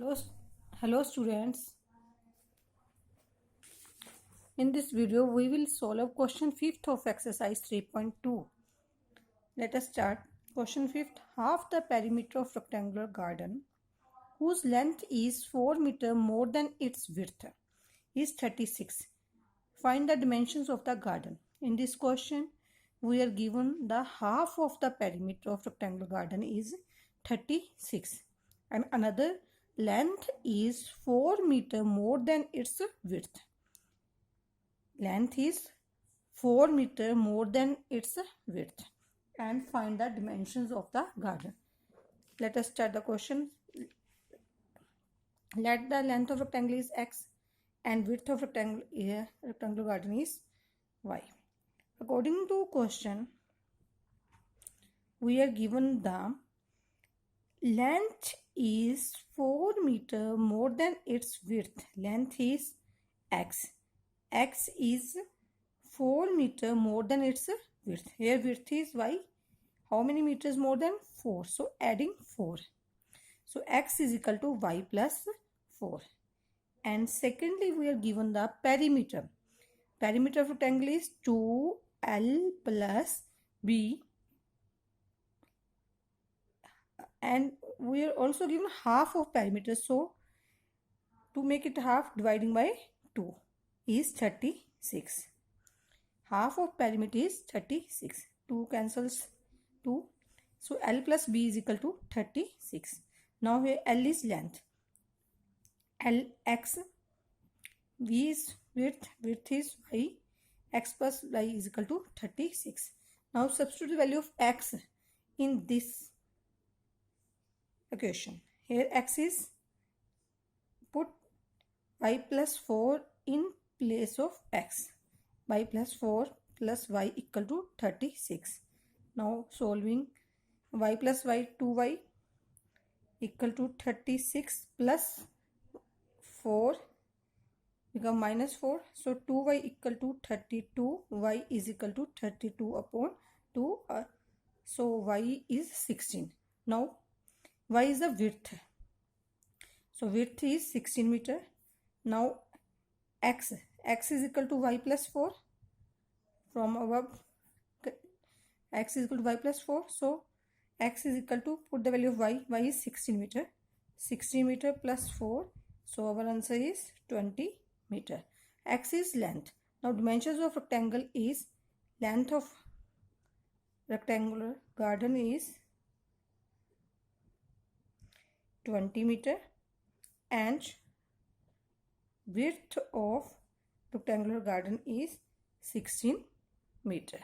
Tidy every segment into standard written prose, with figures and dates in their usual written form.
Hello, hello students. In this video, we will solve question 5th of exercise 3.2. Let us start. Question 5th. Half the perimeter of rectangular garden, whose length is 4 meter more than its width, is 36. Find the dimensions of the garden. In this question, we are given the half of the perimeter of rectangular garden is 36 and another length is 4 meter more than its width. Length is 4 meter more than its width and find the dimensions of the garden. Let us start the question. Let the length of rectangle is x and width of rectangular garden is y. According to question, we are given the length is 4 meter more than its width. Length is x. X is 4 meter more than its width. Here width is y. How many meters more than 4? So adding 4. So x is equal to y plus 4. And secondly, we are given the perimeter. Perimeter of rectangle is 2l plus b. And we are also given half of perimeter. So to make it half, dividing by 2 is 36. Half of perimeter is 36. 2 cancels 2. So L plus B is equal to 36. Now here L is length. L x, V is width, width is y, x plus y is equal to 36. Now substitute the value of x in this equation. Here x is, put y plus 4 in place of x. Y plus 4 plus y equal to 36. Now solving, y plus y, 2y equal to 36 plus 4 become minus 4. So 2y equal to 32. Y is equal to 32 upon 2. So y is 16. Now y is the width. So width is 16 meter. Now x is equal to y plus 4. From above, x is equal to y plus 4. So x is equal to, put the value of y. Y is 16 meter. 16 meter plus 4. So our answer is 20 meter. X is length. Now dimensions of rectangle is, length of rectangular garden is 20 meter and width of rectangular garden is 16 meter.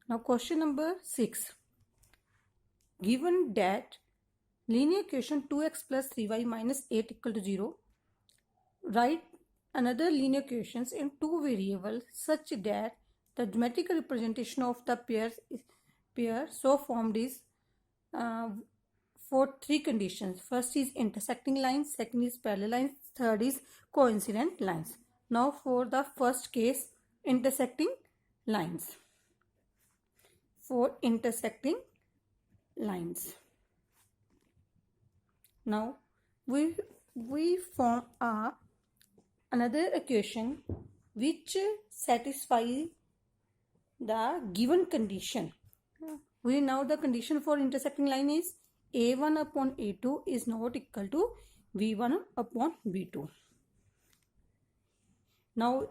Now question number 6. Given that linear equation 2x plus 3y minus 8 equal to 0, write another linear equations in two variables such that the geometrical representation of the pair so formed is for three conditions. First is intersecting lines, second is parallel lines, third is coincident lines. Now for the first case, intersecting lines. For intersecting lines. Now we form another equation which satisfies the given condition. We know the condition for intersecting line is a1 upon a2 is not equal to v1 upon v2. Now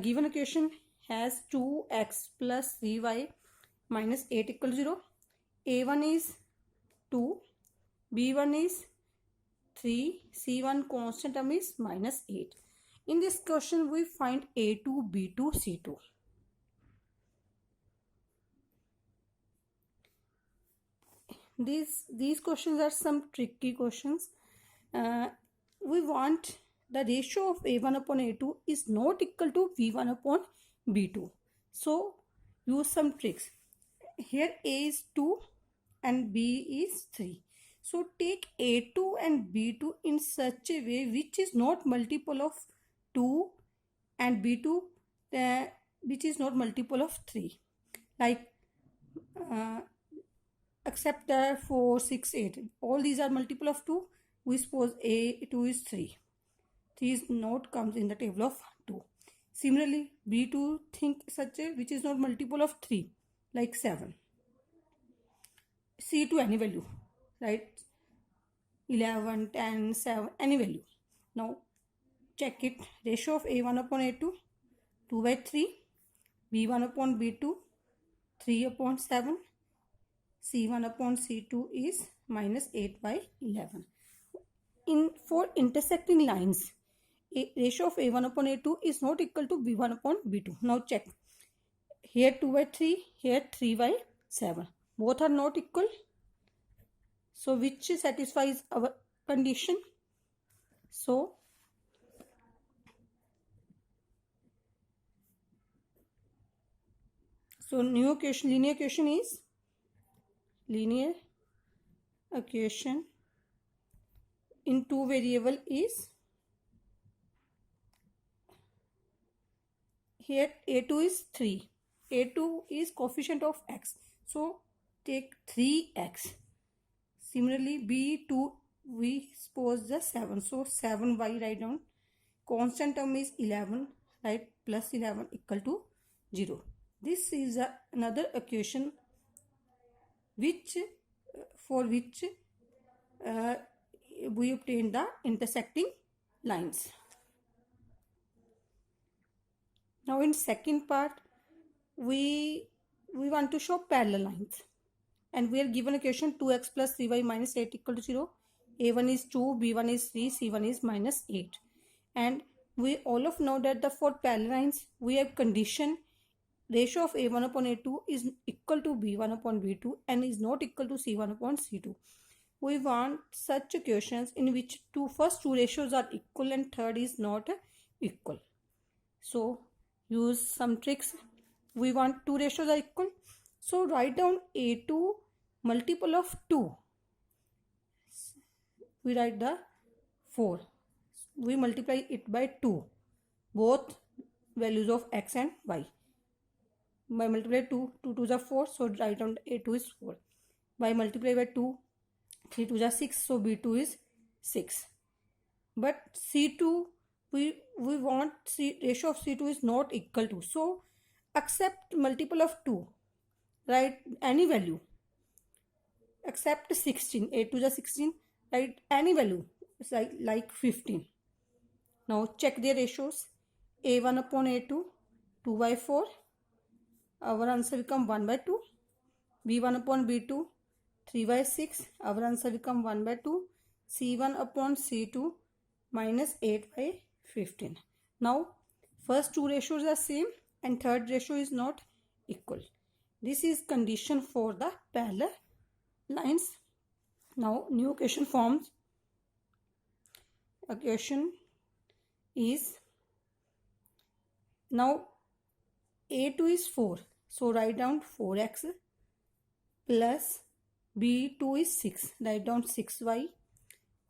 given equation has 2x plus 3y minus 8 equal to 0. a1 is 2, b1 is 3, c1 constant term is minus 8. In this question we find a2, b2, c2. These questions are some tricky questions. We want the ratio of a1 upon a2 is not equal to v1 upon b2. So use some tricks. Here a is 2 and b is 3. So take a2 and b2 in such a way which is not multiple of 2 and b2 which is not multiple of 3. Like accept that 4, 6, 8. All these are multiple of 2. We suppose A2 is 3. 3 is not comes in the table of 2. Similarly, B2 think such a which is not multiple of 3, like 7. C2 any value, right? 11, 10, 7, any value. Now check it. Ratio of A1 upon A2, 2 by 3. B1 upon B2, 3 upon 7. C1 upon C2 is minus 8 by 11. For intersecting lines, ratio of A1 upon A2 is not equal to B1 upon B2. Now check. Here 2 by 3, here 3 by 7. Both are not equal. So which satisfies our condition? So new equation, linear equation is linear equation in two variable is, here A2 is 3. A2 is coefficient of x. So take 3x. Similarly, B2 we suppose the 7. So 7y write down. Constant term is 11, right? Plus 11 equal to 0. This is another equation which for which we obtain the intersecting lines. Now in second part, we want to show parallel lines, and we are given equation 2x plus 3y minus 8 equal to 0. A1 is 2, B1 is 3, C1 is minus 8. And we all of know that the for parallel lines we have condition ratio of A1 upon A2 is equal to B1 upon B2 and is not equal to C1 upon C2. We want such equations in which first two ratios are equal and third is not equal. So use some tricks. We want two ratios are equal. So write down A2 multiple of 2. We write the 4. We multiply it by 2. Both values of x and y. By multiply 2, 2 to the 4. So write down A2 is 4. By multiply by 2, 3 to the 6. So B2 is 6. But C2, we want ratio of C2 is not equal to. So accept multiple of 2. Write any value. Accept 16. 8 to the 16. Write any value. It's like 15. Now check their ratios. A1 upon A2, 2 by 4. Our answer become 1 by 2. B1 upon B2, 3 by 6. Our answer become 1 by 2. C1 upon C2, minus 8 by 15. Now first two ratios are same and third ratio is not equal. This is condition for the parallel lines. Now new equation forms. Equation is, now A2 is 4. So write down 4x plus B2 is 6. Write down 6y.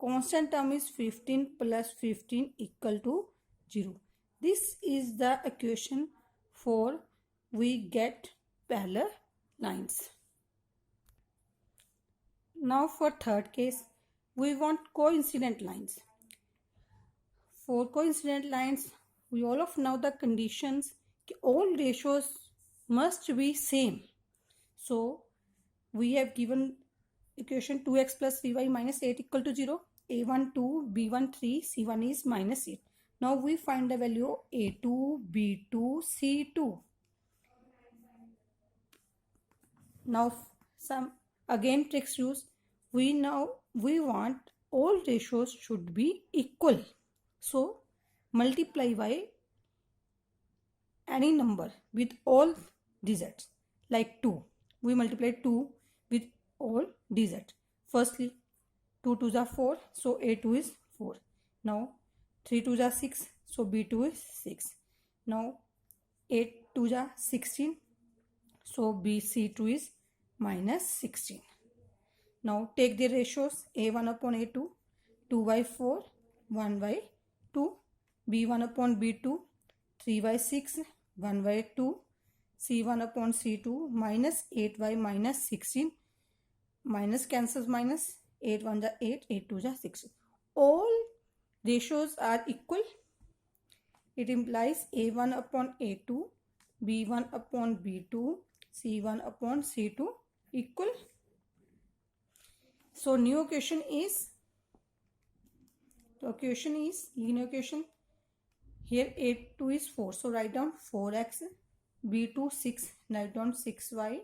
Constant term is 15 plus 15 equal to 0. This is the equation for we get parallel lines. Now for third case, we want coincident lines. For coincident lines, we all of know the conditions. All ratios must be same. So we have given equation 2x plus 3y minus 8 equal to 0. A1 2, B1 3, C1 is minus 8. Now we find the value of A2, B2, C2. Now some again tricks use. We want all ratios should be equal. So multiply by any number with all digits, like 2. We multiply 2 with all digits. Firstly, 2 to the 4, so A2 is 4. Now 3 to the 6, so B2 is 6. Now 8 to the 16, so BC2 is minus 16. Now take the ratios. A1 upon A2, 2 by 4, 1 by 2. B1 upon B2, 3 by 6, 1 by 2. C1 upon C2, minus 8 by minus 16. minus cancels minus, 8 1 ja 8, 8 2 ja 6. All ratios are equal. It implies A1 upon A2, B1 upon B2, C1 upon C2 equal. So new equation is, linear equation. Here A2 is 4, so write down 4x, B2 6, write down 6y,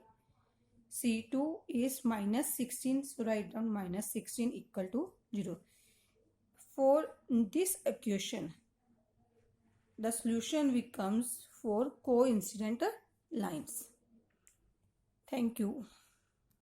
C2 is minus 16, so write down minus 16 equal to 0. For this equation, the solution becomes 4 coincident lines. Thank you.